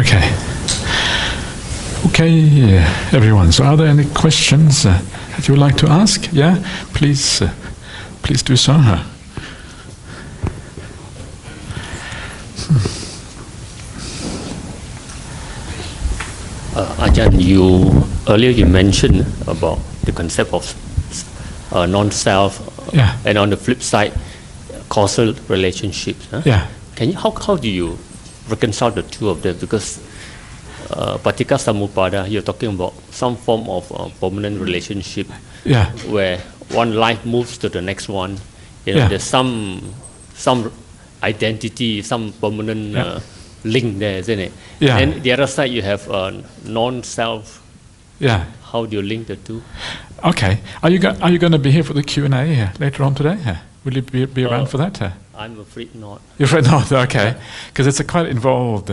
Okay. Okay, everyone. So, are there any questions that you would like to ask? Yeah, please, please do so. Ajahn, earlier you mentioned about the concept of non-self, and on the flip side, causal relationships. Yeah. How do you reconcile the two of them? Because Paticca Samuppada, you're talking about some form of permanent relationship, where one life moves to the next one. There's some identity, some permanent link there, isn't it? Yeah. And the other side, you have non-self. Yeah. How do you link the two? Okay. Are you going to be here for the Q&A later on today? Will you be around for that? I'm afraid not. You're afraid not? Okay. Because it's a quite involved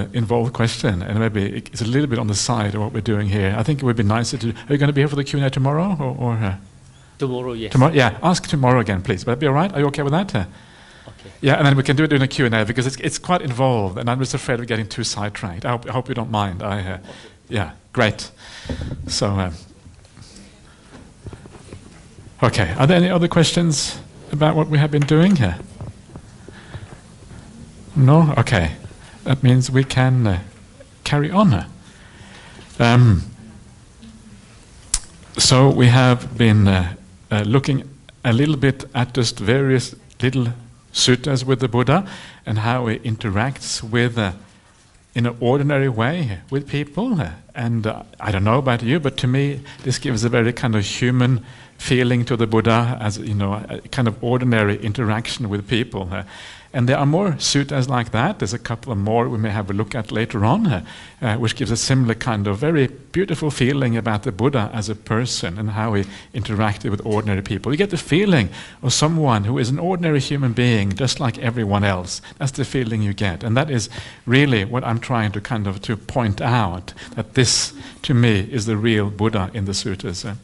question, and maybe it's a little bit on the side of what we're doing here. I think it would be nicer to... Are you going to be here for the Q&A tomorrow? Or Tomorrow, yes. Tomorrow, yeah. Ask tomorrow again, please. Would that be all right? Are you okay with that? Okay. Yeah, and then we can do it during a Q&A, because it's quite involved, and I'm just afraid of getting too sidetracked. I hope you don't mind. Okay. Yeah, great. So, okay. Are there any other questions about what we have been doing here? No? Okay. That means we can carry on. So we have been looking a little bit at just various little suttas with the Buddha and how he interacts with, in an ordinary way, with people. And I don't know about you, but to me this gives a very kind of human feeling to the Buddha, as a kind of ordinary interaction with people. And there are more suttas like that. There's a couple of more we may have a look at later on, which gives a similar kind of very beautiful feeling about the Buddha as a person and how he interacted with ordinary people. You get the feeling of someone who is an ordinary human being, just like everyone else. That's the feeling you get. And that is really what I'm trying to to point out, that this, to me, is the real Buddha in the suttas.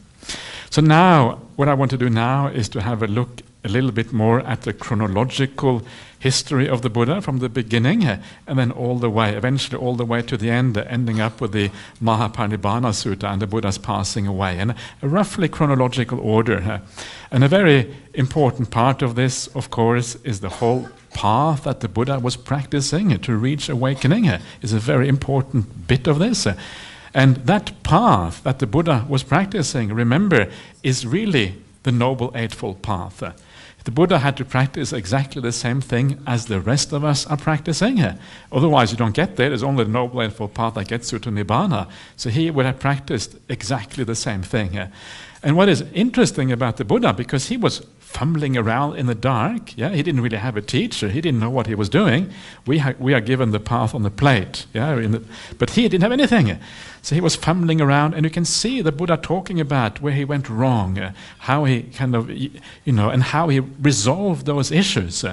So now, what I want to do now is to have a look a little bit more at the chronological history of the Buddha from the beginning, and then eventually all the way to the end, ending up with the Mahaparinibbana Sutta and the Buddha's passing away, in a roughly chronological order. And a very important part of this, of course, is the whole path that the Buddha was practicing to reach awakening, is a very important bit of this. And that path that the Buddha was practicing, remember, is really the Noble Eightfold Path. The Buddha had to practice exactly the same thing as the rest of us are practicing. Otherwise you don't get there. There's only the Noble Eightfold Path that gets you to Nibbana. So he would have practiced exactly the same thing. And what is interesting about the Buddha, because he was fumbling around in the dark, he didn't really have a teacher, he didn't know what he was doing. We are given the path on the plate, but he didn't have anything. So he was fumbling around, and you can see the Buddha talking about where he went wrong, how he and how he resolved those issues.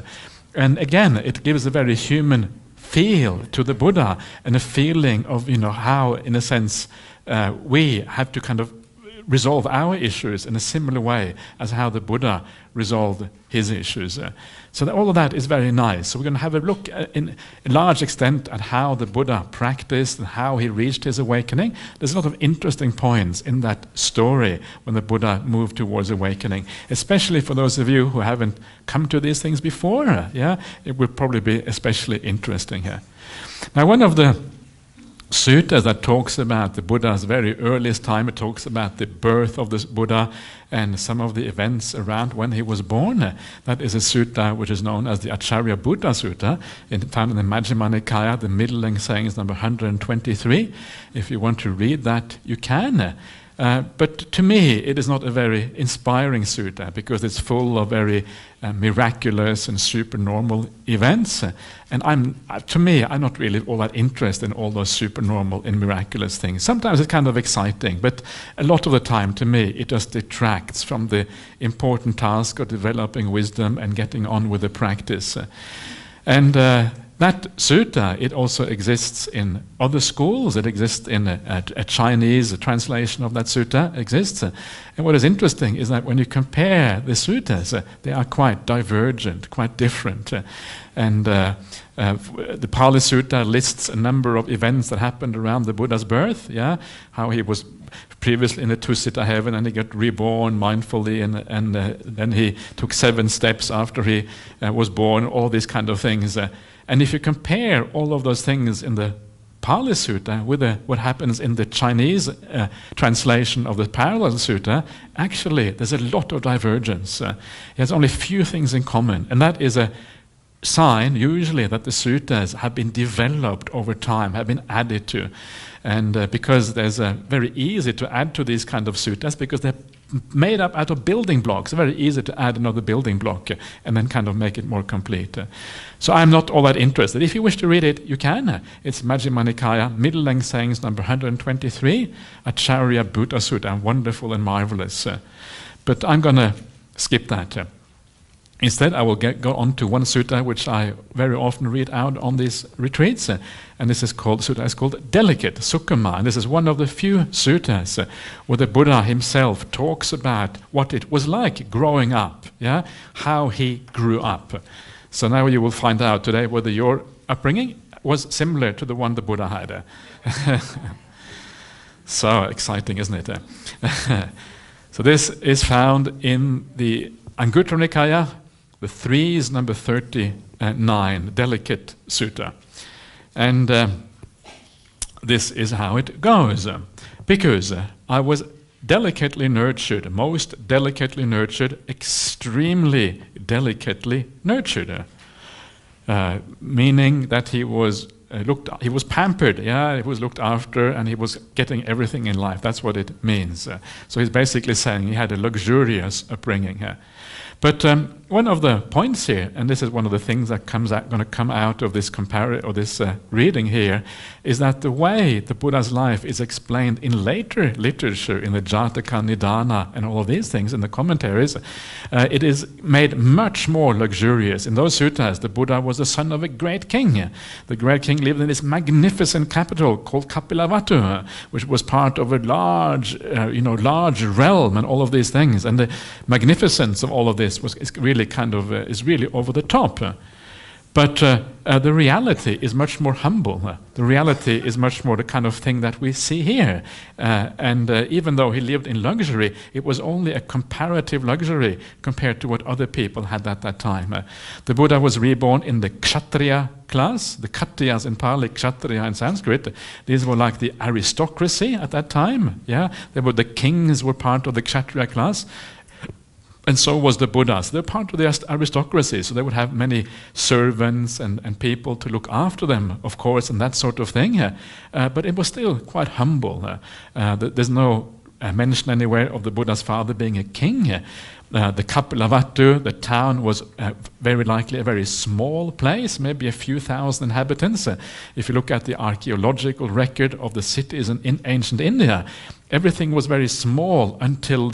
And again, it gives a very human feel to the Buddha, and a feeling of how, in a sense, we have to resolve our issues in a similar way as how the Buddha resolved his issues. So all of that is very nice. So we're going to have a look in a large extent at how the Buddha practiced and how he reached his awakening. There's a lot of interesting points in that story when the Buddha moved towards awakening, especially for those of you who haven't come to these things before. It will probably be especially interesting here. Now, one of the suttas that talks about the Buddha's very earliest time, it talks about the birth of this Buddha and some of the events around when he was born. That is a sutta which is known as the Acharya Buddha Sutta, found in the Majjhima Nikaya, the middle length sayings number 123. If you want to read that, you can. But to me, it is not a very inspiring sutta, because it's full of very miraculous and supernormal events. And I'm not really all that interested in all those supernormal and miraculous things. Sometimes it's kind of exciting, but a lot of the time, to me, it just detracts from the important task of developing wisdom and getting on with the practice. And that sutta, it also exists in other schools. It exists in a Chinese translation of that sutta exists. And what is interesting is that when you compare the suttas, they are quite divergent, quite different. And The Pali Sutta lists a number of events that happened around the Buddha's birth, yeah, how he was previously in the Tusita heaven and he got reborn mindfully, and then he took 7 steps after he was born, all these kind of things. And if you compare all of those things in the Pali Sutta with what happens in the Chinese translation of the parallel sutta, actually there's a lot of divergence. It has only a few things in common, and that is a sign usually that the suttas have been developed over time, have been added to. And because there's very easy to add to these kind of suttas because they're made up out of building blocks. It's very easy to add another building block and then kind of make it more complete. So I'm not all that interested. If you wish to read it, you can. It's Majjhima Nikaya, Middle Length Sayings number 123, Acharya Buddha Sutta, wonderful and marvelous. But I'm going to skip that. Instead, I will go on to one sutta which I very often read out on these retreats, and this is called, sutta is called Delicate, Sukkama, and this is one of the few suttas where the Buddha himself talks about what it was like growing up, yeah, how he grew up. So now you will find out today whether your upbringing was similar to the one the Buddha had. So exciting, isn't it? So this is found in the Anguttara Nikaya, the 3's number 39, Delicate Sutta. And this is how it goes. Because I was delicately nurtured, most delicately nurtured, extremely delicately nurtured. Meaning that he was he was pampered, yeah, he was looked after, and he was getting everything in life. That's what it means. So he's basically saying he had a luxurious upbringing. But one of the points here, and this is one of the things that going to come out of this reading here, is that the way the Buddha's life is explained in later literature, in the Jataka, Nidana, and all of these things in the commentaries, it is made much more luxurious. In those suttas, the Buddha was the son of a great king. The great king lived in this magnificent capital called Kapilavatthu, which was part of a large realm, and all of these things. And the magnificence of all of this is really over the top. But the reality is much more humble. The reality is much more the kind of thing that we see here. And even though he lived in luxury, it was only a comparative luxury compared to what other people had at that time. The Buddha was reborn in the Kshatriya class. The Khatriyas in Pali, Kshatriya in Sanskrit. These were like the aristocracy at that time. Yeah, the kings were part of the Kshatriya class. And so was the Buddhas. They're part of the aristocracy, so they would have many servants and people to look after them, of course, and that sort of thing. But it was still quite humble. There's no mention anywhere of the Buddha's father being a king. The Kapilavatthu, the town, was very likely a very small place, maybe a few thousand inhabitants. If you look at the archaeological record of the cities in ancient India, everything was very small until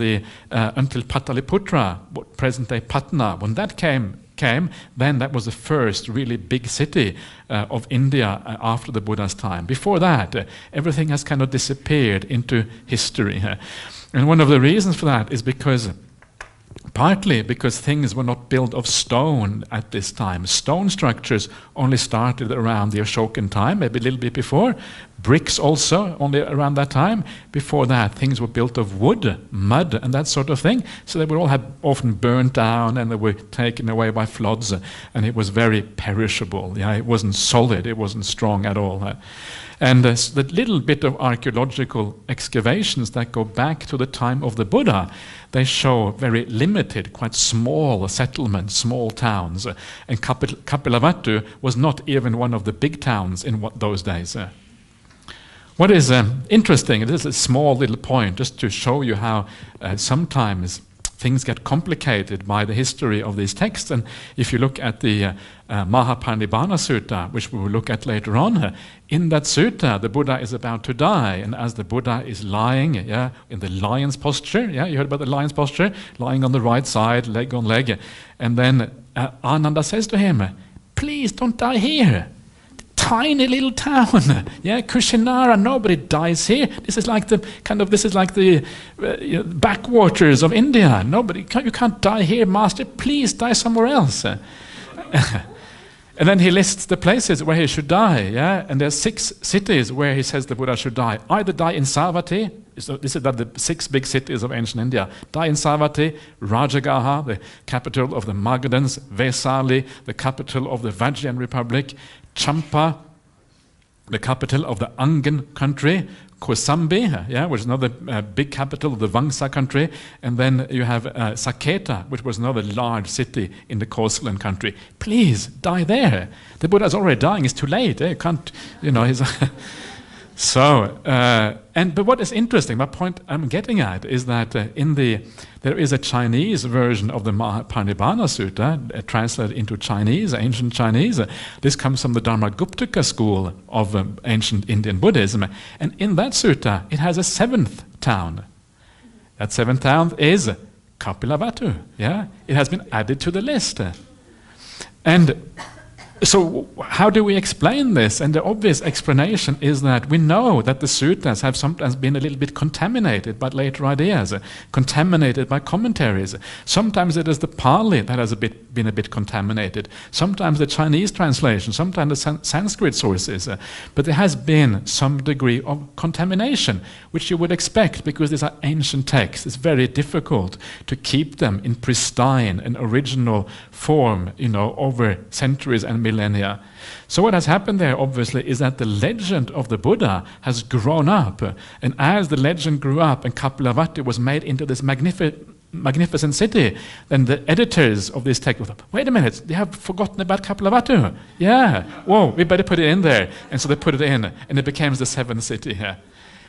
Pataliputra, present-day Patna. When that came, then that was the first really big city of India after the Buddha's time. Before that, everything has kind of disappeared into history. And one of the reasons for that is partly because things were not built of stone at this time. Stone structures only started around the Ashokan time, maybe a little bit before. Bricks also, only around that time. Before that, things were built of wood, mud, and that sort of thing. So they would all have often burnt down, and they were taken away by floods, and it was very perishable. Yeah, it wasn't solid, it wasn't strong at all. And the little bit of archaeological excavations that go back to the time of the Buddha, they show very limited, quite small settlements, small towns. And Kapilavatthu was not even one of the big towns in those days. What is interesting, this is a small little point just to show you how sometimes things get complicated by the history of these texts. And if you look at the Mahaparinibbana Sutta, which we will look at later on, in that sutta, the Buddha is about to die. And as the Buddha is lying in the lion's posture, you heard about the lion's posture, lying on the right side, leg on leg. And then Ananda says to him, please don't die here. Tiny little town, Kushinara. Nobody dies here. This is like the backwaters of India. You can't die here, master. Please die somewhere else. And then he lists the places where he should die, yeah? And there's 6 cities where he says the Buddha should die. Either die in Savatthi, so this is the 6 big cities of ancient India. Die in Savatthi, Rajagaha, the capital of the Magadhans, Vesali, the capital of the Vajrayan Republic, Champa, the capital of the Angan country, Kosambi, yeah, which is another big capital of the Vangsa country, and then you have Saketa, which was another large city in the Kosalan country. Please, die there. The Buddha is already dying, it's too late. You can't, he's... But what is interesting, my point I'm getting at, is that there is a Chinese version of the Parinibbana Sutta, translated into Chinese, ancient Chinese. This comes from the Dharmaguptaka school of ancient Indian Buddhism. And in that sutta, it has a 7th town. That 7th town is Kapilavatthu. Yeah? It has been added to the list. And so how do we explain this? And the obvious explanation is that we know that the suttas have sometimes been a little bit contaminated by later ideas, contaminated by commentaries. Sometimes it is the Pali that has been a bit contaminated. Sometimes the Chinese translation, sometimes the Sanskrit sources. But there has been some degree of contamination, which you would expect because these are ancient texts. It's very difficult to keep them in pristine and original form, over centuries and millennia. So what has happened there, obviously, is that the legend of the Buddha has grown up. And as the legend grew up and Kapilavatthu was made into this magnificent city, then the editors of this text thought, wait a minute, they have forgotten about Kapilavatthu. Yeah, whoa, we better put it in there. And so they put it in, and it became the 7th city here.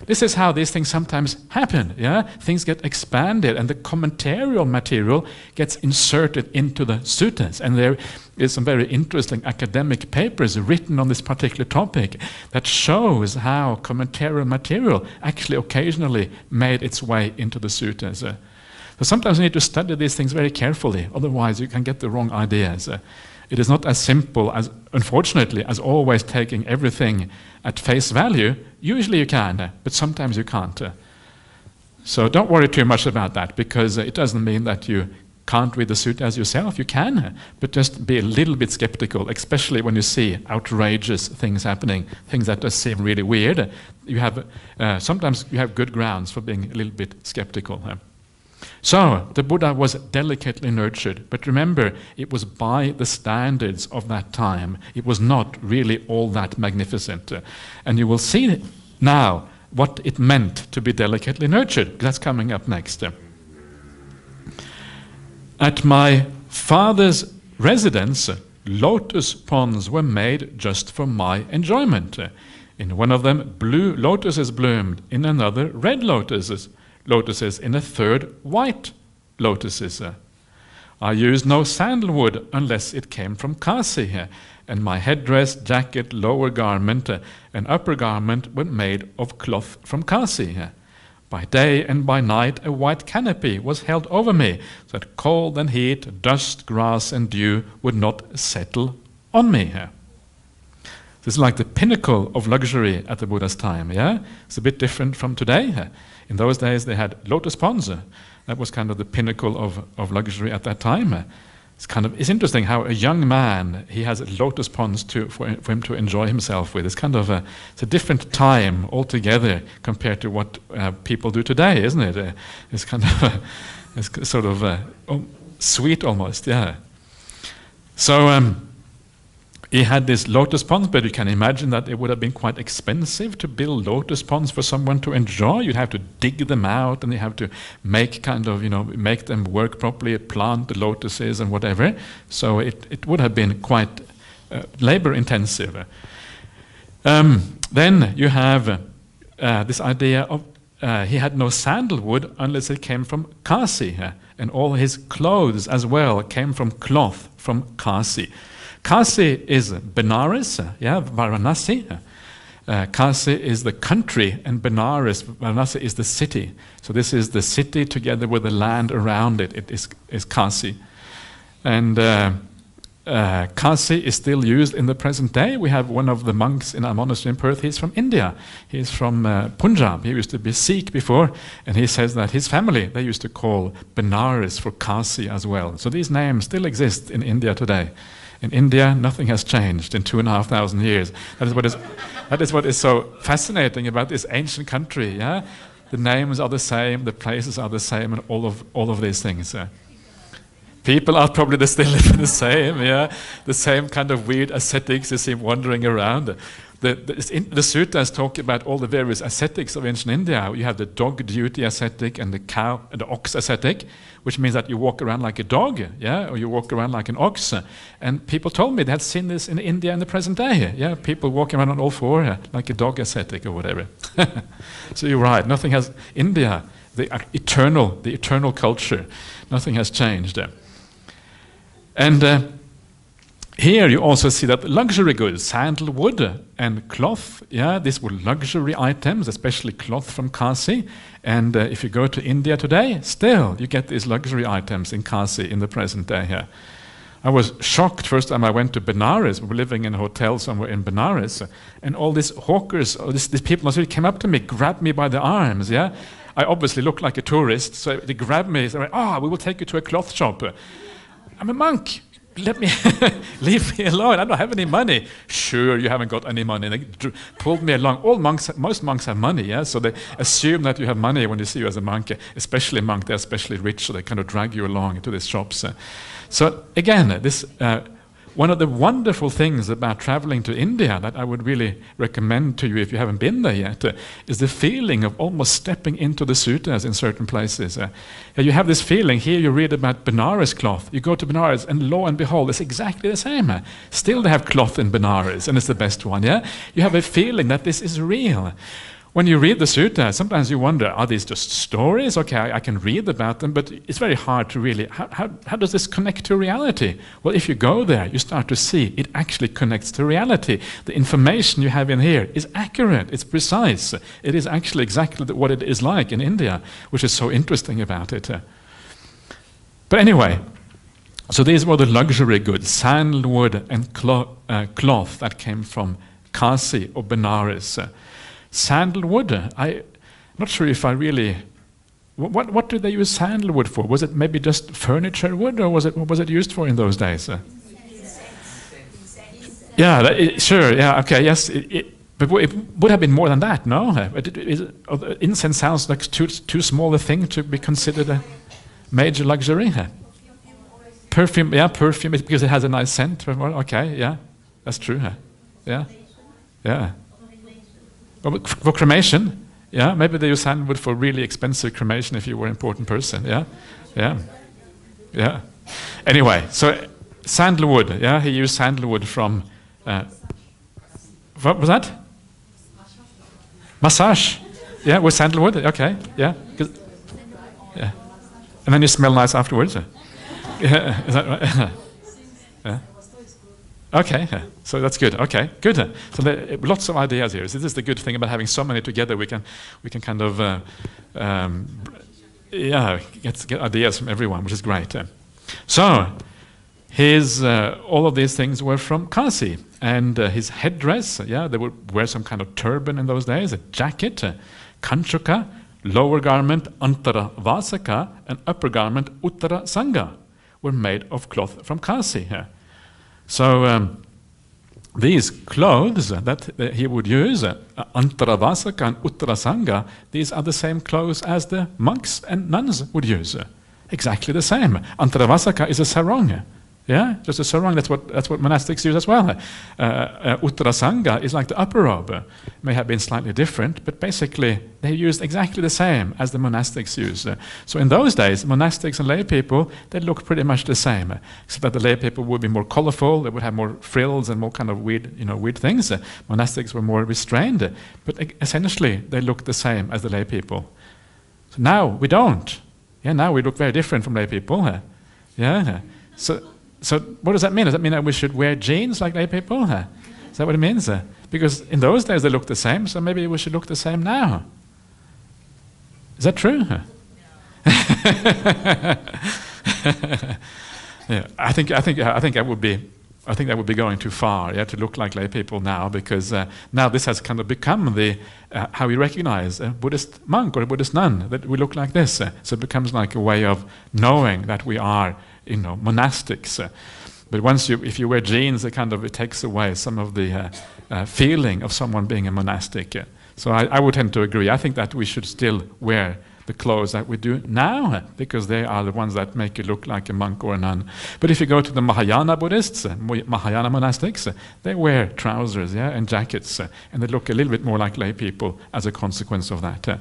This is how these things sometimes happen, yeah? Things get expanded and the commentarial material gets inserted into the suttas. And there is some very interesting academic papers written on this particular topic that shows how commentarial material actually occasionally made its way into the suttas. So sometimes you need to study these things very carefully, otherwise you can get the wrong ideas. It is not as simple as, unfortunately, as always taking everything at face value. Usually you can, but sometimes you can't. So don't worry too much about that, because it doesn't mean that you can't read the suttas yourself. You can, but just be a little bit skeptical, especially when you see outrageous things happening, things that just seem really weird. Sometimes you have good grounds for being a little bit skeptical. So, the Buddha was delicately nurtured, but remember, it was by the standards of that time. It was not really all that magnificent. And you will see now what it meant to be delicately nurtured. That's coming up next. At my father's residence, lotus ponds were made just for my enjoyment. In one of them, blue lotuses bloomed, in another, red lotuses, in a third, white lotuses. I used no sandalwood unless it came from Kasi, and my headdress, jacket, lower garment, and upper garment were made of cloth from Kasi. By day and by night a white canopy was held over me, so that cold and heat, dust, grass, and dew would not settle on me. This is like the pinnacle of luxury at the Buddha's time, yeah? It's a bit different from today. In those days they had lotus ponds. That was kind of the pinnacle of luxury at that time. It's interesting how a young man, he has lotus ponds for him to enjoy himself with. It's a different time altogether compared to what people do today, isn't it? It's it's sort of sweet almost, yeah. So he had these lotus ponds, but you can imagine that it would have been quite expensive to build lotus ponds for someone to enjoy. You'd have to dig them out, and you have to make make them work properly, plant the lotuses and whatever. So it would have been quite labor intensive. Then you have this idea of he had no sandalwood unless it came from Kasi, and all his clothes as well came from cloth from Kasi. Kasi is Benares, Varanasi. Kasi is the country, and Varanasi is the city. So this is the city together with the land around it. It is Kasi. And Kasi is still used in the present day. We have one of the monks in our monastery in Perth. He's from India. He's from Punjab. He used to be Sikh before, and he says that his family, they used to call Benares for Kasi as well. So these names still exist in India today. In India, nothing has changed in 2,500 years. That is what is so fascinating about this ancient country. Yeah, the names are the same, the places are the same, and all of these things. People are probably still the same. Yeah, the same kind of weird ascetics you see wandering around. The suttas talk about all the various ascetics of ancient India. You have the dog duty ascetic and the cow and the ox ascetic, which means that you walk around like a dog, yeah, or you walk around like an ox. And people told me they had seen this in India in the present day. Yeah, people walking around on all four like a dog ascetic or whatever. So you're right. Nothing has India, the eternal culture. Nothing has changed. And here you also see that luxury goods, sandalwood and cloth, yeah, these were luxury items, especially cloth from Kasi. And if you go to India today, still you get these luxury items in Kasi in the present day here. I was shocked first time I went to Benares. We were living in a hotel somewhere in Benares, and all these hawkers, these people came up to me, grabbed me by the arms, yeah. I obviously looked like a tourist, so they grabbed me and said, we will take you to a cloth shop. I'm a monk. Let me leave me alone. I don't have any money. Sure, you haven't got any money. They pulled me along. Most monks have money, yeah. So they assume that you have money when they see you as a monk. Especially a monk, they're especially rich, so they kind of drag you along to these shops. So again, this one of the wonderful things about traveling to India that I would really recommend to you if you haven't been there yet is the feeling of almost stepping into the suttas in certain places. You have this feeling, here you read about Benares cloth, you go to Benares and lo and behold it's exactly the same. Still they have cloth in Benares and it's the best one. Yeah, you have a feeling that this is real. When you read the sutta, sometimes you wonder, are these just stories? Okay, I can read about them, but it's very hard to really, how does this connect to reality? Well, if you go there, you start to see it actually connects to reality. The information you have in here is accurate, it's precise. It is actually exactly what it is like in India, which is so interesting about it. But anyway, so these were the luxury goods, sandalwood and cloth that came from Kasi or Benares. Sandalwood, I'm not sure if I really... What did they use sandalwood for? Was it maybe just furniture wood, or what was it used for in those days? Yeah, sure, yeah, okay, yes. But it would have been more than that, no? Incense sounds like too small a thing to be considered a major luxury. Perfume, yeah, perfume, because it has a nice scent. Okay, yeah, that's true. Yeah, yeah. For cremation, yeah, maybe they use sandalwood for really expensive cremation if you were an important person, yeah, yeah, yeah. Anyway, so sandalwood, yeah, he used sandalwood from, what was that? Massage, yeah, with sandalwood, okay, yeah, yeah, and then you smell nice afterwards. Yeah, is that right? Yeah. Okay, so that's good. Okay, good. So there are lots of ideas here. This is the good thing about having so many together. We can kind of get ideas from everyone, which is great. So all of these things were from Kasi, and his headdress. Yeah, they would wear some kind of turban in those days, a jacket, kanchuka, lower garment antara vasaka, and upper garment uttara sanga were made of cloth from Kasi. So these clothes that he would use, Antaravasaka and Uttarasanga, these are the same clothes as the monks and nuns would use. Exactly the same. Antaravasaka is a sarong. Yeah, just a sarong. That's what monastics use as well. Uttarasanga is like the upper robe. May have been slightly different, but basically they used exactly the same as the monastics use. So in those days, monastics and lay people, they looked pretty much the same, except that the lay people would be more colorful. They would have more frills and more kind of weird things. Monastics were more restrained, but essentially they looked the same as the lay people. So now we don't. Yeah, now we look very different from lay people. Yeah, So what does that mean? Does that mean that we should wear jeans like lay people? Is that what it means? Because in those days they looked the same, so maybe we should look the same now. Is that true? Yeah, I think that would be going too far. Yeah, to look like lay people now, because now this has kind of become the how we recognize a Buddhist monk or a Buddhist nun, that we look like this. So it becomes like a way of knowing that we are monastics. But if you wear jeans, it takes away some of the feeling of someone being a monastic. So I would tend to agree. I think that we should still wear the clothes that we do now, because they are the ones that make you look like a monk or a nun. But if you go to the Mahayana Buddhists, Mahayana monastics, they wear trousers, and jackets, and they look a little bit more like lay people as a consequence of that.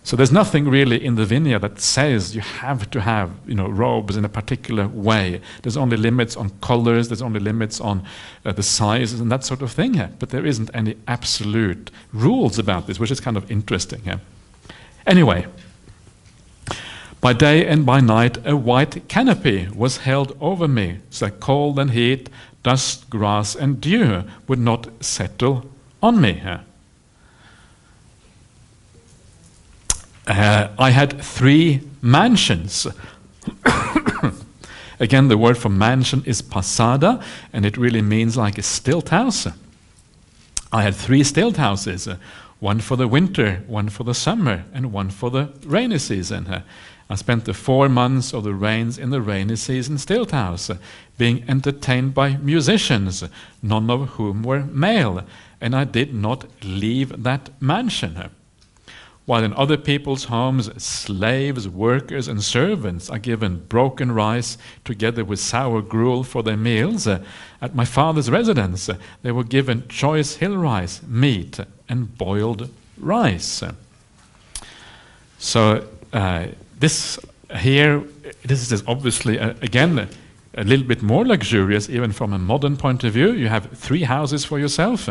So there's nothing really in the Vinaya that says you have to have, robes in a particular way. There's only limits on colors, there's only limits on the sizes and that sort of thing. But there isn't any absolute rules about this, which is kind of interesting. Anyway, by day and by night a white canopy was held over me, so that cold and heat, dust, grass and dew would not settle on me. I had 3 mansions. Again, the word for mansion is pasada, and it really means like a stilt house. I had 3 stilt houses, one for the winter, one for the summer, and one for the rainy season. I spent the 4 months of the rains in the rainy season stilt house, being entertained by musicians, none of whom were male, and I did not leave that mansion. While in other people's homes, slaves, workers, and servants are given broken rice together with sour gruel for their meals, at my father's residence they were given choice hill rice, meat, and boiled rice. So this is obviously, again, a little bit more luxurious, even from a modern point of view. You have 3 houses for yourself.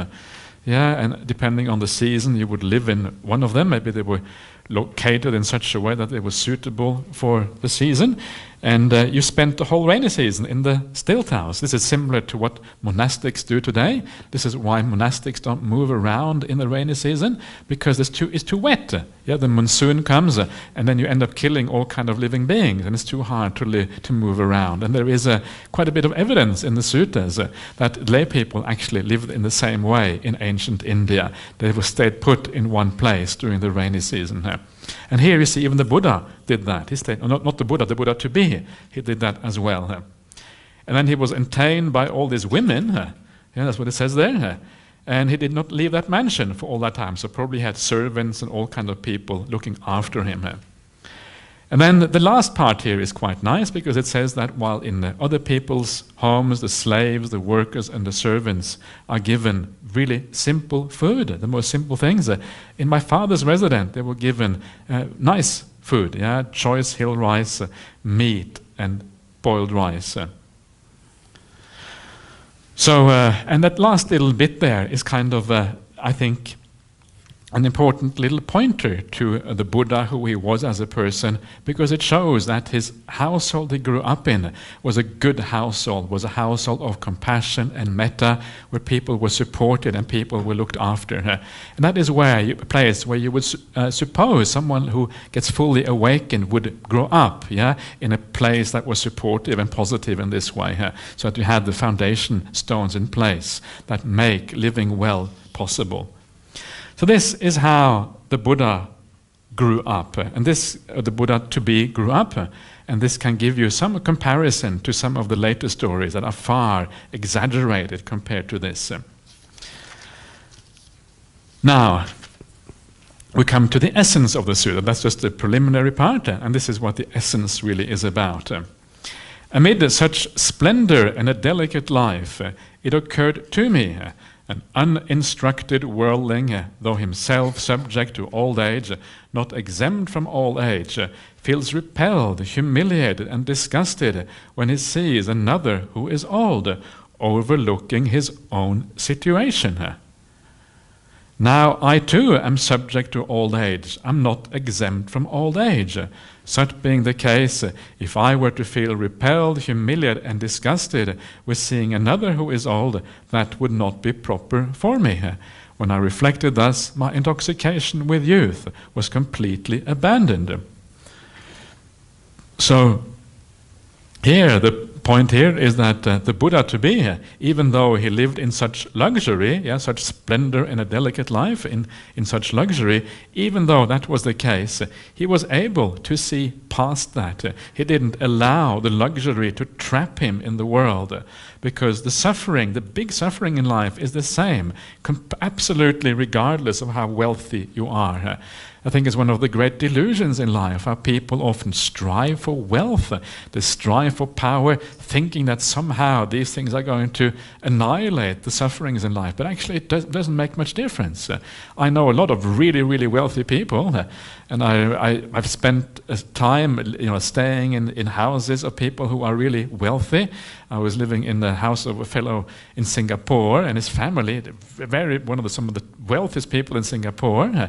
And depending on the season, you would live in one of them. Maybe they were located in such a way that they were suitable for the season. And you spent the whole rainy season in the stilt house. This is similar to what monastics do today. This is why monastics don't move around in the rainy season, because it's too wet. The monsoon comes, and then you end up killing all kind of living beings, and it's too hard to move around. And there is quite a bit of evidence in the suttas that lay people actually lived in the same way in ancient India. They were stayed put in one place during the rainy season. And here you see even the Buddha did that. He stayed, not the Buddha to be. He did that as well. And then he was entertained by all these women. That's what it says there. And he did not leave that mansion for all that time. So probably he had servants and all kind of people looking after him. And then the last part here is quite nice, because it says that while in other people's homes, the slaves, the workers, and the servants are given really simple food, the most simple things. In my father's residence, they were given nice food, choice hill rice, meat, and boiled rice. So, and that last little bit there is kind of, I think, an important little pointer to the Buddha, who he was as a person, because it shows that his household he grew up in was a good household, was a household of compassion and metta, where people were supported and people were looked after. And that is a place where you would suppose someone who gets fully awakened would grow up, in a place that was supportive and positive in this way, so that you had the foundation stones in place that make living well possible. So this is how the Buddha grew up, and the Buddha to be grew up, and this can give you some comparison to some of the later stories that are far exaggerated compared to this. Now, we come to the essence of the sutta. That's just the preliminary part, and this is what the essence really is about. Amid such splendor and a delicate life, it occurred to me, an uninstructed worldling, though himself subject to old age, not exempt from old age, feels repelled, humiliated, and disgusted when he sees another who is old, overlooking his own situation. Now I too am subject to old age. I'm not exempt from old age. Such being the case, if I were to feel repelled, humiliated, and disgusted with seeing another who is old, that would not be proper for me. When I reflected thus, my intoxication with youth was completely abandoned. So here the point here is that the Buddha to be, even though he lived in such luxury, such splendor and a delicate life in such luxury, even though that was the case, he was able to see past that. He didn't allow the luxury to trap him in the world, because the suffering, the big suffering in life is the same, absolutely regardless of how wealthy you are. I think it's one of the great delusions in life, how people often strive for wealth, they strive for power, thinking that somehow these things are going to annihilate the sufferings in life. But actually it doesn't make much difference. I know a lot of really, really wealthy people, and I've spent time staying in houses of people who are really wealthy. I was living in the house of a fellow in Singapore, and his family, some of the wealthiest people in Singapore.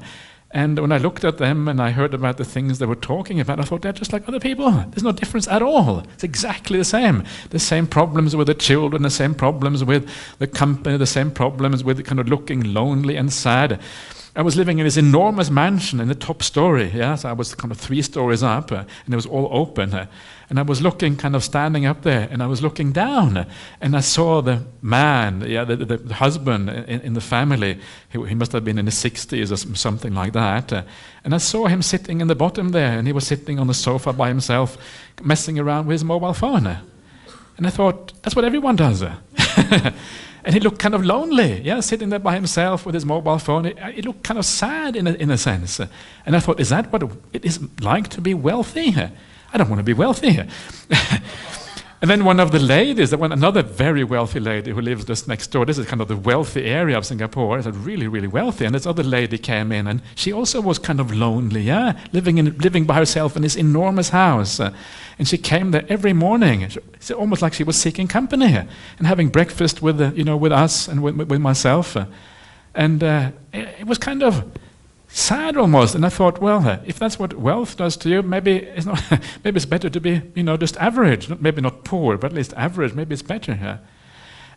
And when I looked at them and I heard about the things they were talking about, I thought, they're just like other people. There's no difference at all. It's exactly the same. The same problems with the children, the same problems with the company, the same problems with kind of looking lonely and sad. I was living in this enormous mansion in the top story, so I was kind of 3 stories up, and it was all open. And I was looking, kind of standing up there, and I was looking down, and I saw the man, the husband in the family. He must have been in his 60s or something like that. And I saw him sitting in the bottom there, and he was sitting on the sofa by himself, messing around with his mobile phone. And I thought, that's what everyone does. And he looked kind of lonely, sitting there by himself with his mobile phone. He looked kind of sad in a sense. And I thought, is that what it is like to be wealthy? I don't want to be wealthy. And then one of the ladies, another very wealthy lady who lives just next door, this is kind of the wealthy area of Singapore, it's really, really wealthy, and this other lady came in, and she also was kind of lonely, living by herself in this enormous house. And she came there every morning. It's almost like she was seeking company and having breakfast with us and with myself. And it was kind of sad almost. And I thought, well, if that's what wealth does to you, maybe it's better to be, just average. Maybe not poor, but at least average. Maybe it's better.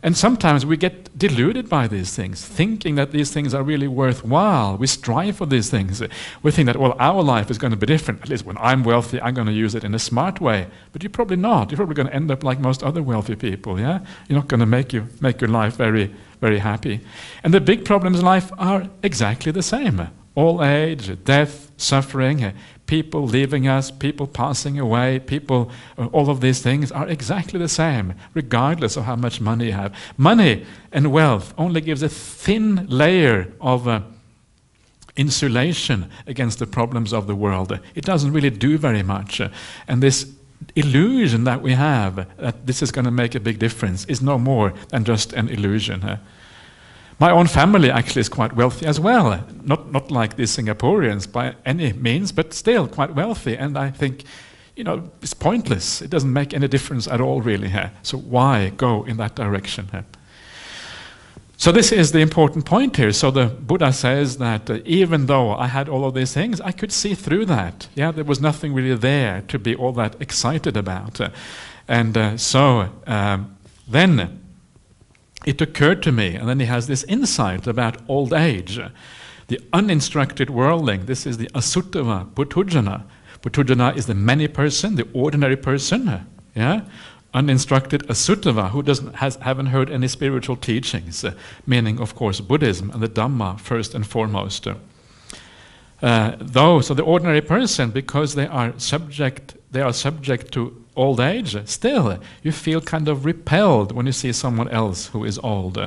And sometimes we get deluded by these things, thinking that these things are really worthwhile. We strive for these things. We think that, well, our life is going to be different. At least when I'm wealthy, I'm going to use it in a smart way. But you're probably not. You're probably going to end up like most other wealthy people. You're not going to make your life very, very happy. And the big problems in life are exactly the same. Old age, death, suffering, people leaving us, people passing away, people, all of these things are exactly the same, regardless of how much money you have. Money and wealth only gives a thin layer of insulation against the problems of the world. It doesn't really do very much. And this illusion that we have, that this is going to make a big difference, is no more than just an illusion. My own family actually is quite wealthy as well. Not like these Singaporeans by any means, but still quite wealthy. And I think, it's pointless. It doesn't make any difference at all, really. So why go in that direction? So this is the important point here. So the Buddha says that even though I had all of these things, I could see through that. There was nothing really there to be all that excited about. And so then it occurred to me, and then he has this insight about old age. The uninstructed worldling, this is the asuttava puthujjana. Puthujjana is the many person, the ordinary person. Uninstructed asuttava, who haven't heard any spiritual teachings, meaning, of course, Buddhism and the Dhamma first and foremost. So the ordinary person, because they are subject to old age, still you feel kind of repelled when you see someone else who is old.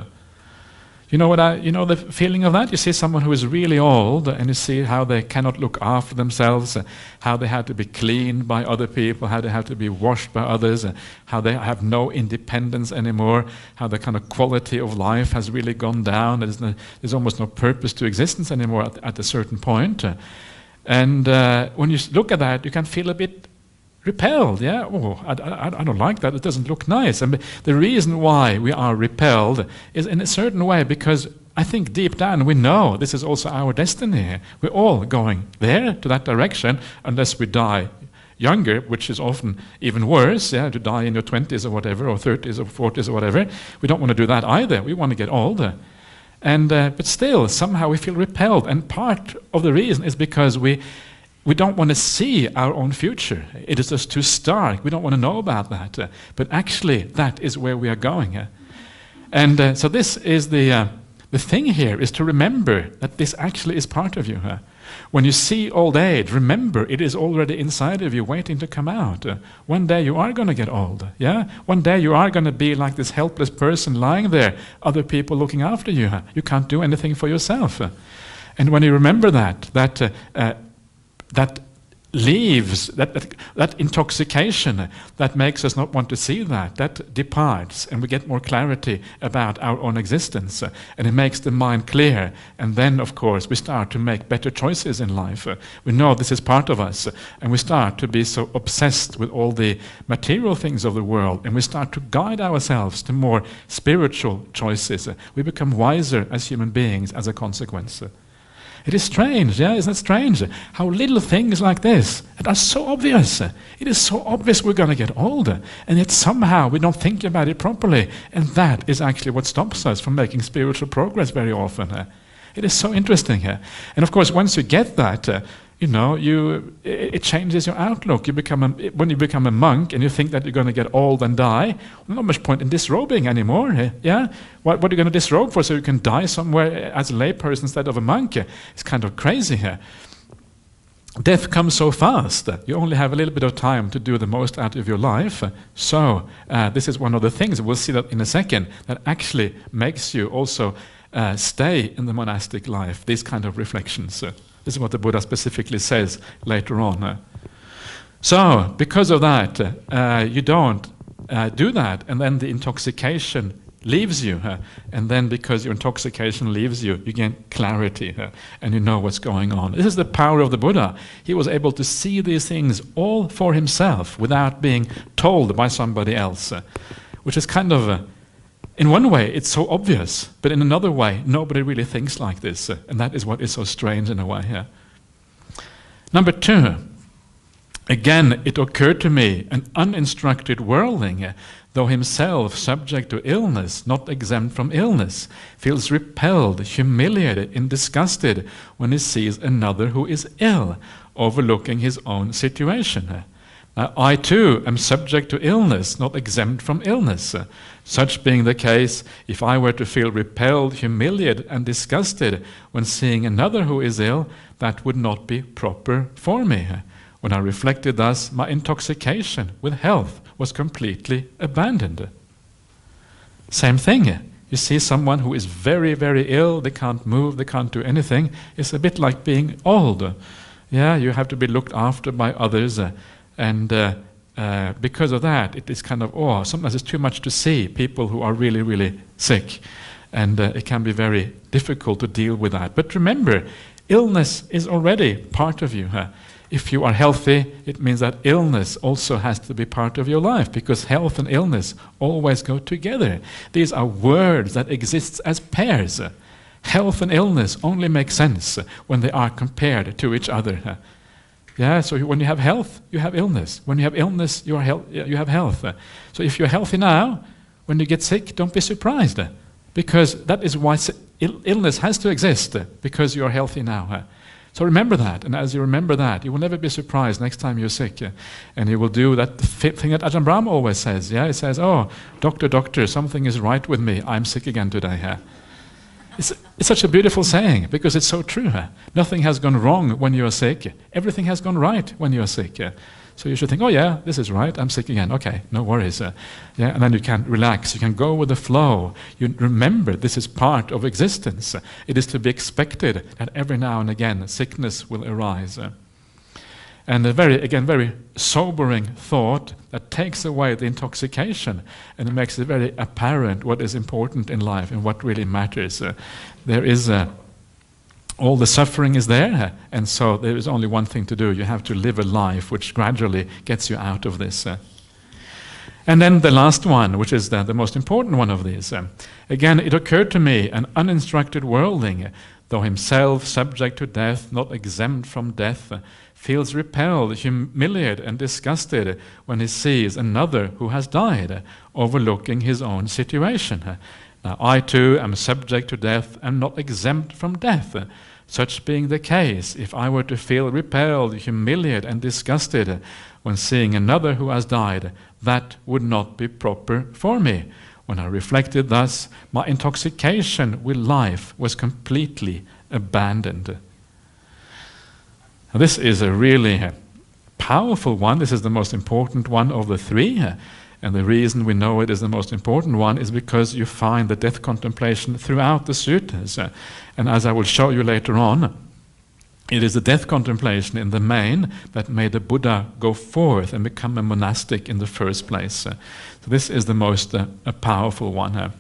You know the feeling of that? You see someone who is really old, and you see how they cannot look after themselves, how they have to be cleaned by other people, how they have to be washed by others, how they have no independence anymore, how the kind of quality of life has really gone down. There's almost no purpose to existence anymore at a certain point. And when you look at that, you can feel a bit repelled, I don't like that, it doesn't look nice. And the reason why we are repelled is in a certain way because I think deep down we know this is also our destiny. We're all going there, to that direction, unless we die younger, which is often even worse, to die in your 20s or whatever, or 30s or 40s or whatever. We don't want to do that either. We want to get older. And but still, somehow we feel repelled. And part of the reason is because we we don't want to see our own future. It is just too stark. We don't want to know about that. But actually, that is where we are going. And so this is the thing here, is to remember that this actually is part of you. When you see old age, remember it is already inside of you, waiting to come out. One day you are going to get old. Yeah. One day you are going to be like this helpless person lying there, other people looking after you. You can't do anything for yourself. And when you remember that leaves, that intoxication that makes us not want to see that departs, and we get more clarity about our own existence, and it makes the mind clear, and then of course we start to make better choices in life. We know this is part of us, and we start to be so obsessed with all the material things of the world, and we start to guide ourselves to more spiritual choices. We become wiser as human beings as a consequence. It is strange, yeah, isn't it strange? How little things like this that are so obvious. It is so obvious we're going to get older, and yet somehow we don't think about it properly, and that is actually what stops us from making spiritual progress very often. It is so interesting here. And of course, once you get that, it changes your outlook. When you become a monk and you think that you're going to get old and die, not much point in disrobing anymore. Yeah, what are you going to disrobe for? So you can die somewhere as a layperson instead of a monk? It's kind of crazy here. Death comes so fast. You only have a little bit of time to do the most out of your life. So this is one of the things, we'll see that in a second, that actually makes you also stay in the monastic life, these kind of reflections. This is what the Buddha specifically says later on. So, because of that, you don't do that, and then the intoxication leaves you. And then because your intoxication leaves you, you gain clarity, and you know what's going on. This is the power of the Buddha. He was able to see these things all for himself without being told by somebody else, which is kind of... in one way, it's so obvious, but in another way, nobody really thinks like this, and that is what is so strange in a way here. Number 2, again, it occurred to me, an uninstructed worldling, though himself subject to illness, not exempt from illness, feels repelled, humiliated, and disgusted when he sees another who is ill, overlooking his own situation. I too am subject to illness, not exempt from illness. Such being the case, if I were to feel repelled, humiliated, and disgusted when seeing another who is ill, that would not be proper for me. When I reflected thus, my intoxication with health was completely abandoned. Same thing. You see someone who is very, very ill, they can't move, they can't do anything. It's a bit like being old. Yeah, you have to be looked after by others. And because of that, it is kind of, sometimes it's too much to see people who are really, really sick. And it can be very difficult to deal with that. But remember, illness is already part of you. If you are healthy, it means that illness also has to be part of your life, because health and illness always go together. These are words that exist as pairs. Health and illness only make sense when they are compared to each other. Yeah, so when you have health, you have illness. When you have illness, you have health. So if you're healthy now, when you get sick, don't be surprised, because that is why illness has to exist, because you're healthy now. So remember that, and as you remember that, you will never be surprised next time you're sick, and you will do that thing that Ajahn Brahmali always says. Yeah, he says, doctor, something is right with me. I'm sick again today. It's such a beautiful saying, because it's so true. Nothing has gone wrong when you're sick. Everything has gone right when you're sick. So you should think, this is right, I'm sick again. Okay, no worries. And then you can relax, you can go with the flow. You remember this is part of existence. It is to be expected that every now and again sickness will arise. And a very sobering thought that takes away the intoxication, and it makes it very apparent what is important in life and what really matters. There is all the suffering is there, and so there is only one thing to do. You have to live a life which gradually gets you out of this. And then the last one, which is the most important one of these. Again, it occurred to me, an uninstructed worldling, though himself subject to death, not exempt from death, feels repelled, humiliated, and disgusted when he sees another who has died, overlooking his own situation. I too am subject to death and not exempt from death. Such being the case, if I were to feel repelled, humiliated, and disgusted when seeing another who has died, that would not be proper for me. When I reflected thus, my intoxication with life was completely abandoned. Now, this is a really powerful one. This is the most important one of the three. And the reason we know it is the most important one is because you find the death contemplation throughout the suttas. And as I will show you later on, it is the death contemplation in the main that made the Buddha go forth and become a monastic in the first place. So this is the most powerful one.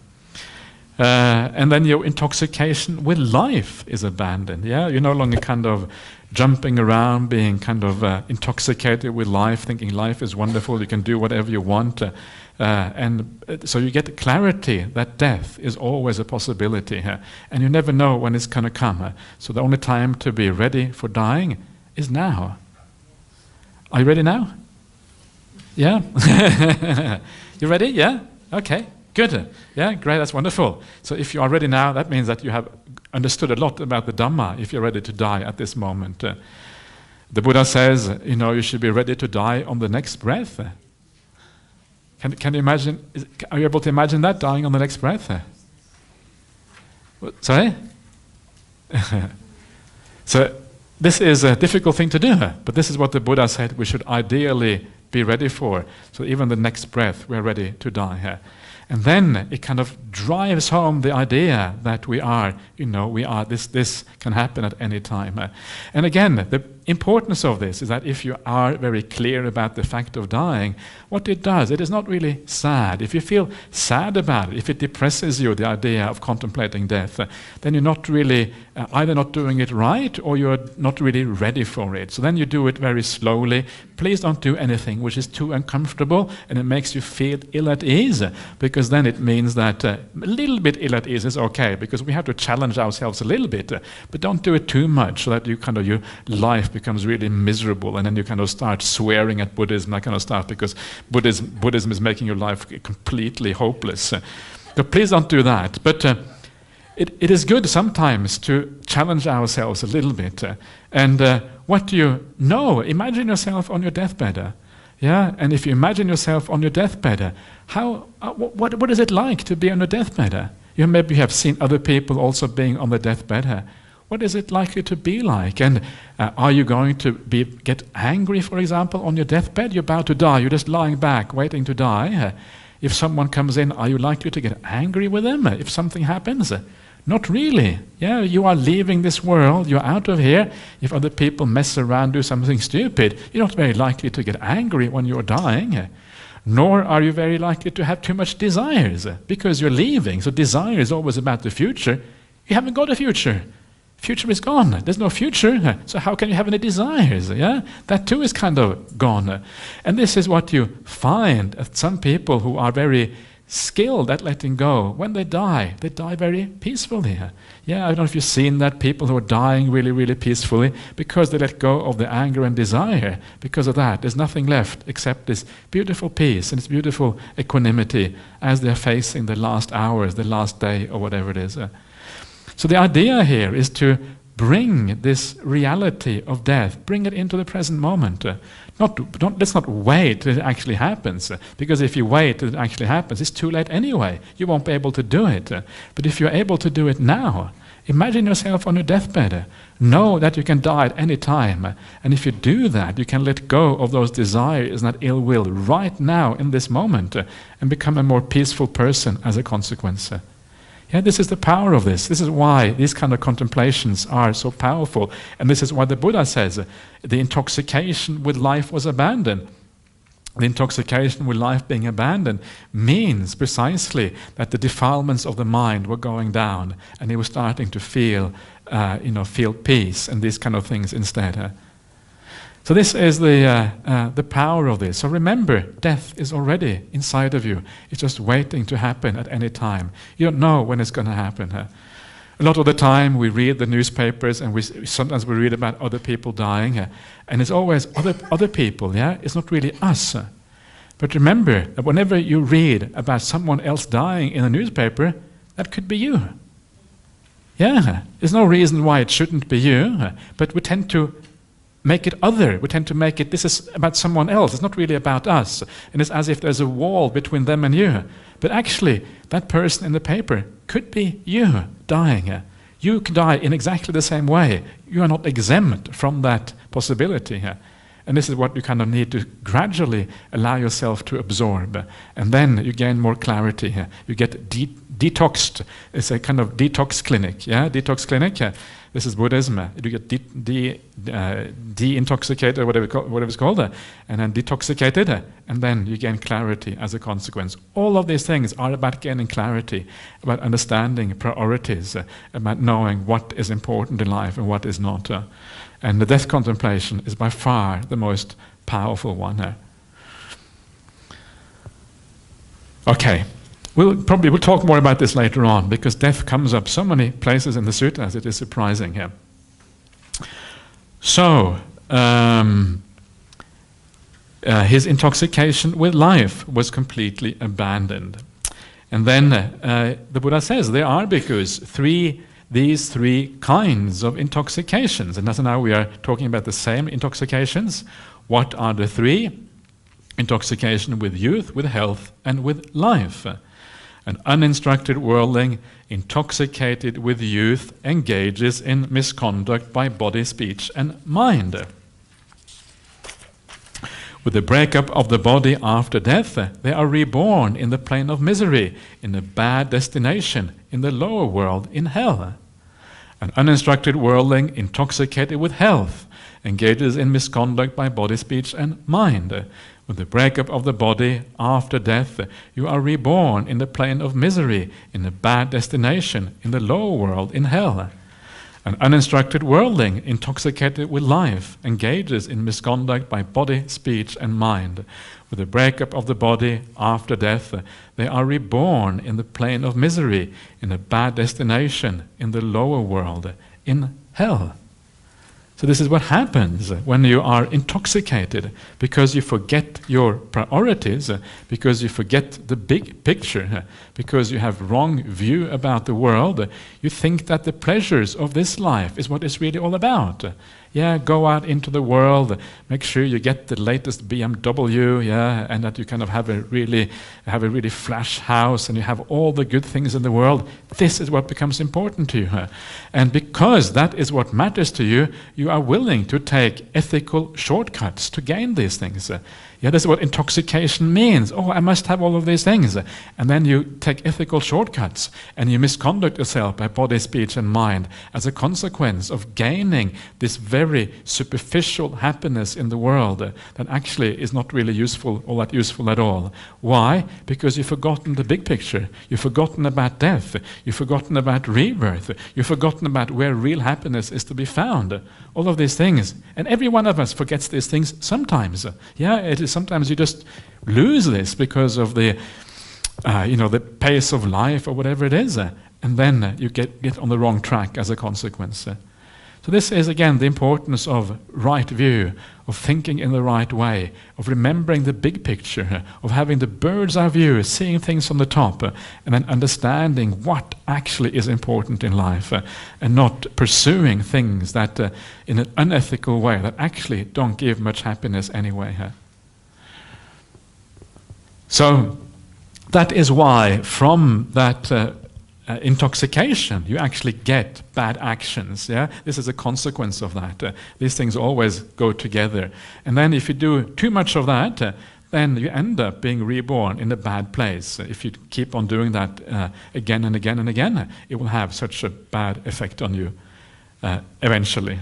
And then your intoxication with life is abandoned. Yeah, you're no longer kind of jumping around, being kind of intoxicated with life, thinking life is wonderful, you can do whatever you want. And so you get clarity that death is always a possibility, and you never know when it's going to come. So the only time to be ready for dying is now. Are you ready now? Yeah? You ready? Yeah? Okay. Good. Yeah, great, that's wonderful. So if you are ready now, that means that you have understood a lot about the Dhamma if you're ready to die at this moment. The Buddha says, you should be ready to die on the next breath. Can you imagine, are you able to imagine that, dying on the next breath? Sorry? So this is a difficult thing to do, but this is what the Buddha said we should ideally be ready for. So even the next breath, we're ready to die here. And then it kind of drives home the idea that we are, this can happen at any time. And again, the importance of this is that if you are very clear about the fact of dying, what it does, it is not really sad. If you feel sad about it, if it depresses you, the idea of contemplating death, then you're not really either not doing it right or you're not really ready for it. So then you do it very slowly. Please don't do anything which is too uncomfortable and it makes you feel ill at ease, because then it means that a little bit ill at ease is okay, because we have to challenge ourselves a little bit, but don't do it too much so that your life becomes really miserable and then you kind of start swearing at Buddhism, that kind of stuff, because Buddhism is making your life completely hopeless. So please don't do that. But it is good sometimes to challenge ourselves a little bit. And what do you know? Imagine yourself on your deathbed. Yeah, and if you imagine yourself on your deathbed, what is it like to be on a deathbed? You maybe have seen other people also being on the deathbed. What is it likely to be like? And are you going to get angry, for example, on your deathbed? You're about to die. You're just lying back, waiting to die. If someone comes in, are you likely to get angry with them if something happens? Not really. Yeah, you are leaving this world. You're out of here. If other people mess around, do something stupid, you're not very likely to get angry when you're dying. Nor are you very likely to have too much desires, because you're leaving. So desire is always about the future. You haven't got a future. Future is gone. There's no future. So how can you have any desires? Yeah, that too is kind of gone. And this is what you find at some people who are very skilled at letting go. When they die very peacefully. Yeah, I don't know if you've seen that, people who are dying really, really peacefully because they let go of the anger and desire. Because of that, there's nothing left except this beautiful peace and this beautiful equanimity as they're facing the last hours, the last day, or whatever it is. So the idea here is to bring this reality of death, bring it into the present moment. Let's not wait till it actually happens, because if you wait till it actually happens, it's too late anyway. You won't be able to do it. But if you're able to do it now, imagine yourself on your deathbed. Know that you can die at any time. And if you do that, you can let go of those desires and that ill will right now in this moment and become a more peaceful person as a consequence. Yeah, this is the power of this. This is why these kind of contemplations are so powerful. And this is why the Buddha says the intoxication with life was abandoned. The intoxication with life being abandoned means precisely that the defilements of the mind were going down and he was starting to feel peace and these kind of things instead. So this is the power of this. So remember, death is already inside of you. It's just waiting to happen at any time. You don't know when it's going to happen. A lot of the time we read the newspapers and sometimes we read about other people dying, and it's always other people. Yeah, it's not really us. But remember that whenever you read about someone else dying in a newspaper, That could be you. Yeah, there's no reason why it shouldn't be you, but we tend to make it other. We tend to make it, this is about someone else. It's not really about us. And it's as if there's a wall between them and you. But actually, that person in the paper could be you dying. You could die in exactly the same way. You are not exempt from that possibility. And this is what you kind of need to gradually allow yourself to absorb. And then you gain more clarity. You get detoxed. It's a kind of detox clinic. Yeah, detox clinic. This is Buddhism. You get de-intoxicated, whatever it's called, and then detoxicated, and then you gain clarity as a consequence. All of these things are about gaining clarity, about understanding priorities, about knowing what is important in life and what is not. And the death contemplation is by far the most powerful one. Okay. We'll talk more about this later on, because death comes up so many places in the suttas, it is surprising here. So, his intoxication with life was completely abandoned. And then the Buddha says there are bhikkhus, these three kinds of intoxications. And now we are talking about the same intoxications. What are the three? Intoxication with youth, with health, and with life. An uninstructed worldling, intoxicated with youth, engages in misconduct by body, speech, and mind. With the breakup of the body after death, they are reborn in the plane of misery, in a bad destination, in the lower world, in hell. An uninstructed worldling, intoxicated with health, engages in misconduct by body, speech, and mind. With the breakup of the body after death, you are reborn in the plane of misery, in a bad destination, in the lower world, in hell. An uninstructed worldling, intoxicated with life, engages in misconduct by body, speech, and mind. With the breakup of the body after death, they are reborn in the plane of misery, in a bad destination, in the lower world, in hell. So this is what happens when you are intoxicated, because you forget your priorities, because you forget the big picture, because you have wrong view about the world. You think that the pleasures of this life is what it's really all about. Yeah, go out into the world, make sure you get the latest BMW, yeah, and that you kind of have a really flash house and you have all the good things in the world. This is what becomes important to you. And because that is what matters to you, you are willing to take ethical shortcuts to gain these things. Yeah, this is what intoxication means. Oh, I must have all of these things. And then you take ethical shortcuts and you misconduct yourself by body, speech, and mind as a consequence of gaining this very superficial happiness in the world that actually is not really useful, all that useful at all. Why? Because you've forgotten the big picture. You've forgotten about death. You've forgotten about rebirth. You've forgotten about where real happiness is to be found. All of these things. And every one of us forgets these things sometimes. Yeah, it is sometimes you just lose this because of the the pace of life or whatever it is, and then you get on the wrong track as a consequence. So this is again the importance of right view, of thinking in the right way, of remembering the big picture, of having the bird's eye view, seeing things from the top, and then understanding what actually is important in life, and not pursuing things that in an unethical way that actually don't give much happiness anyway. So that is why from that intoxication you actually get bad actions. Yeah, this is a consequence of that. These things always go together. And then if you do too much of that, then you end up being reborn in a bad place. If you keep on doing that again and again and again, it will have such a bad effect on you eventually.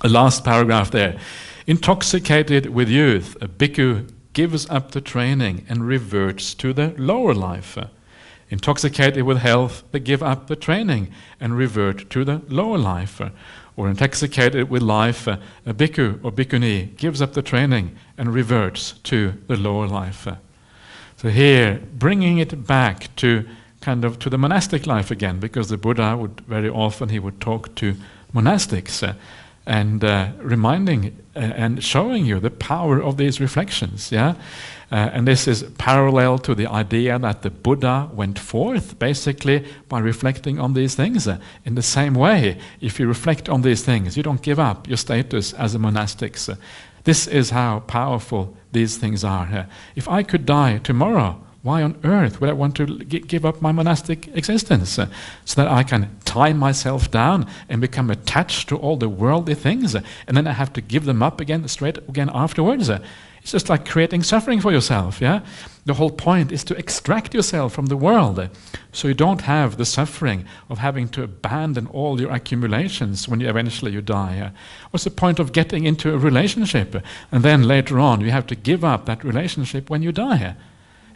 The last paragraph there. Intoxicated with youth, a bhikkhu gives up the training and reverts to the lower life. Intoxicated with health, they give up the training and revert to the lower life. Or intoxicated with life, a bhikkhu or bhikkhuni gives up the training and reverts to the lower life. So here, bringing it back to kind of to the monastic life again, because the Buddha would very often he would talk to monastics. and reminding and showing you the power of these reflections. And this is parallel to the idea that the Buddha went forth basically by reflecting on these things. In the same way, if you reflect on these things, you don't give up your status as a monastic. This is how powerful these things are. If I could die tomorrow, why on earth would I want to give up my monastic existence? So that I can tie myself down and become attached to all the worldly things, and then I have to give them up again afterwards. It's just like creating suffering for yourself. The whole point is to extract yourself from the world, so you don't have the suffering of having to abandon all your accumulations when you eventually die. What's the point of getting into a relationship and then later on you have to give up that relationship when you die?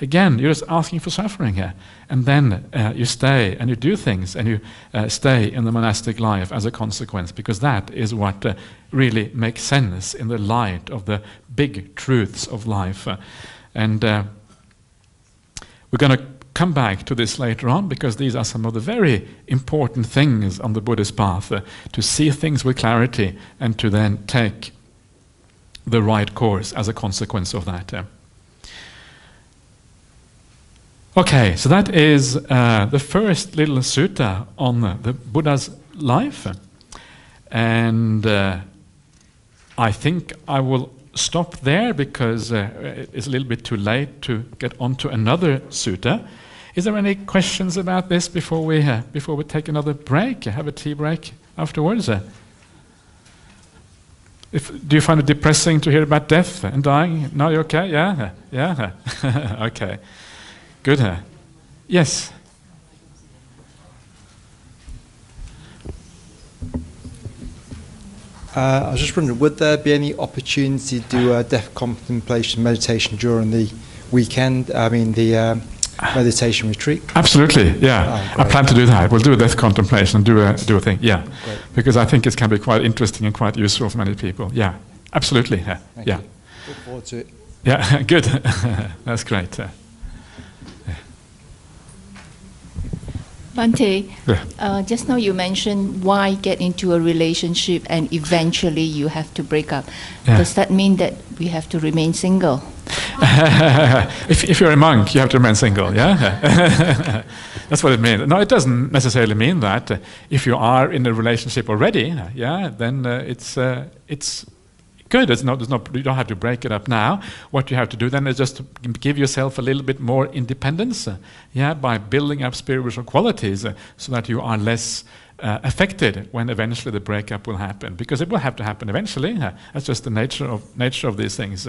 Again, you're just asking for suffering here. And then you stay and you do things and you stay in the monastic life as a consequence, because that is what really makes sense in the light of the big truths of life. And we're going to come back to this later on, because these are some of the very important things on the Buddhist path, to see things with clarity and to then take the right course as a consequence of that. Okay, so that is the first little sutta on the Buddha's life. And I think I will stop there, because it's a little bit too late to get onto another sutta. Is there any questions about this before we take another break, have a tea break afterwards? Do you find it depressing to hear about death and dying? No, you're okay? Yeah? Okay. Good. Yes. I was just wondering, would there be any opportunity to do death contemplation meditation during the weekend? The meditation retreat? Absolutely, yeah. I plan to do that. We'll do a death contemplation and do a thing, yeah. Great. Because I think it can be quite interesting and quite useful for many people. Yeah, absolutely. Thank you. Look forward to it. Yeah, good. That's great. Bhante, just now you mentioned why get into a relationship and eventually you have to break up. Yeah. Does that mean that we have to remain single? If you're a monk, you have to remain single, yeah? That's what it means. No, it doesn't necessarily mean that. If you are in a relationship already, then it's good. You don't have to break it up now. What you have to do then is just to give yourself a little bit more independence, by building up spiritual qualities, so that you are less affected when eventually the breakup will happen, because it will have to happen eventually. That's just the nature of these things.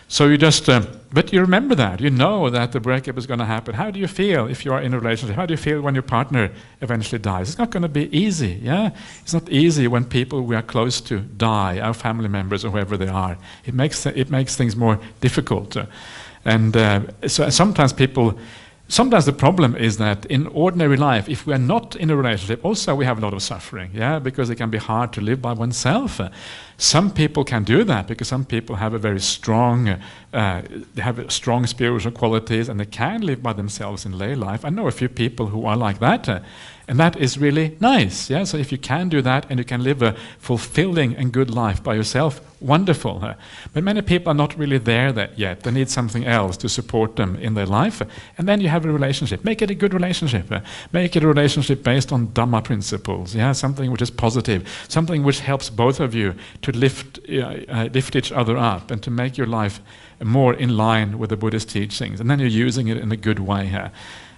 So you just, but you remember that. You know that the breakup is going to happen. How do you feel if you are in a relationship? How do you feel when your partner eventually dies? It's not going to be easy, It's not easy when people we are close to die, our family members or whoever they are. It makes things more difficult. So sometimes the problem is that in ordinary life, if we are not in a relationship, also we have a lot of suffering, because it can be hard to live by oneself. Some people can do that because some people have a very strong, strong spiritual qualities, and they can live by themselves in lay life. I know a few people who are like that, and that is really nice. So if you can do that and you can live a fulfilling and good life by yourself, wonderful. But many people are not really there yet. They need something else to support them in their life, and then you have a relationship. Make it a good relationship. Make it a relationship based on Dhamma principles. Something which is positive, something which helps both of you to lift each other up and to make your life more in line with the Buddhist teachings. And then you're using it in a good way.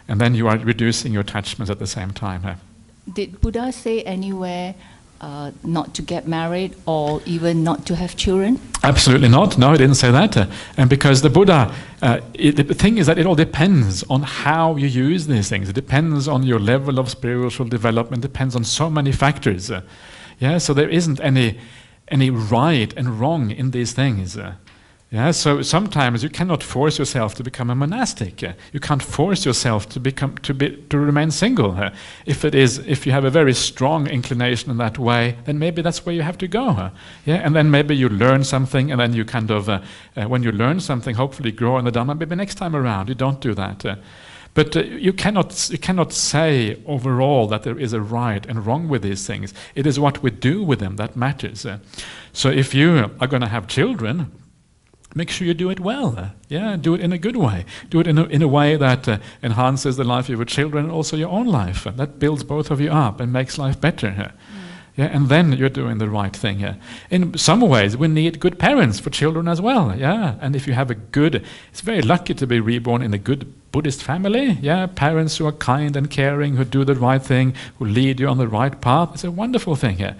And then you are reducing your attachments at the same time. Did Buddha say anywhere not to get married or even not to have children? Absolutely not. No, he didn't say that. And because the Buddha, the thing is that it all depends on how you use these things. It depends on your level of spiritual development. It depends on so many factors. So there isn't any right and wrong in these things. So sometimes you cannot force yourself to become a monastic. You can't force yourself to remain single. If you have a very strong inclination in that way, then maybe that's where you have to go. And then maybe you learn something, and then you kind of, when you learn something, hopefully grow in the Dhamma. Maybe next time around you don't do that. But you cannot say overall that there is a right and wrong with these things. It is what we do with them that matters. So if you are going to have children, make sure you do it well. Do it in a good way. Do it in a way that enhances the life of your children and also your own life. That builds both of you up and makes life better. And then you're doing the right thing. In some ways, we need good parents for children as well. And if you have it's very lucky to be reborn in a good Buddhist family. Parents who are kind and caring, who do the right thing, who lead you on the right path. It's a wonderful thing.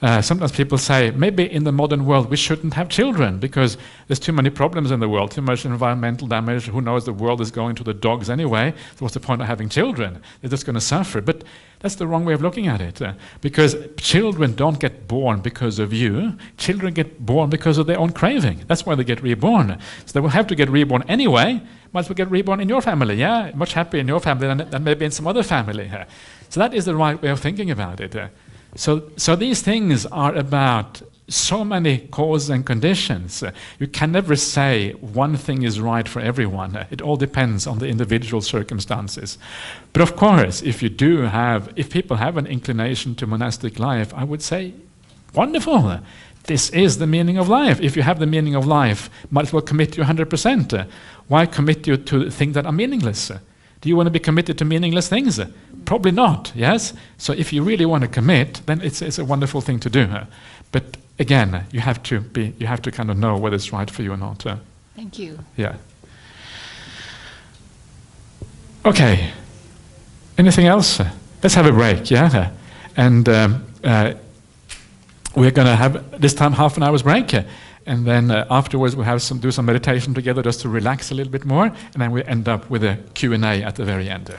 Sometimes people say, maybe in the modern world we shouldn't have children because there's too many problems in the world, too much environmental damage, who knows, the world is going to the dogs anyway, so what's the point of having children? They're just going to suffer. But that's the wrong way of looking at it, because children don't get born because of you. Children get born because of their own craving. That's why they get reborn. So they will have to get reborn anyway. Might as well get reborn in your family, much happier in your family than maybe in some other family. So that is the right way of thinking about it. So these things are about so many causes and conditions. You can never say one thing is right for everyone. It all depends on the individual circumstances. But of course, if people have an inclination to monastic life, I would say, wonderful. This is the meaning of life. If you have the meaning of life, might as well commit you 100%. Why commit you to things that are meaningless? Do you want to be committed to meaningless things? Probably not, yes? So if you really want to commit, then it's a wonderful thing to do. But again, you have to kind of know whether it's right for you or not. Thank you. Yeah. Okay. Anything else? Let's have a break, yeah? And we're going to have, this time, half an hour's break. And then afterwards we'll do some meditation together just to relax a little bit more, and then we end up with a Q&A at the very end.